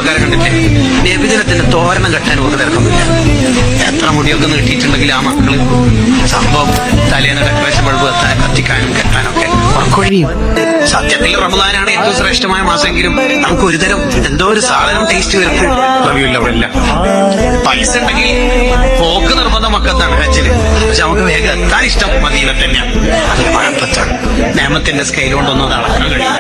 ചെറുപ്പക്കാരെ കണ്ടില്ലേ, നബിദിനത്തിന്റെ തോരണം കെട്ടാൻ ഒരു തിരക്കൊന്നുമില്ല. എത്ര മുടിയൊക്കെ നീട്ടിയിട്ടുണ്ടെങ്കിൽ ആ മക്കള് സംഭവം തലേന്ന് ഡെക്കറേഷൻ ബൾബ് കത്തിക്കാനും കെട്ടാനൊക്കെ ഉറക്കൊഴിയും. സത്യത്തിൽ റമദാനാണ് ഏറ്റവും ശ്രേഷ്ഠമായ മാസമെങ്കിലും നമുക്ക് ഒരുതരം എന്തോ ഒരു സാധനം ടേസ്റ്റ് വരുന്നത് റബീഉൽ അവ്വലില്ല. പൈസ ഉണ്ടെങ്കിൽ പോക്ക് നിർബന്ധം മക്കത്താണ് ഹജ്ജിന്. പക്ഷെ നമുക്ക് വേഗം എത്താൻ ഇഷ്ടം മദീന തന്നെയാണ്. അത് മഴപ്പത്താണ്. നേമത്തിന്റെ സ്കെയിൽ കൊണ്ടൊന്നും അത് അളക്കാൻ കഴിയില്ല.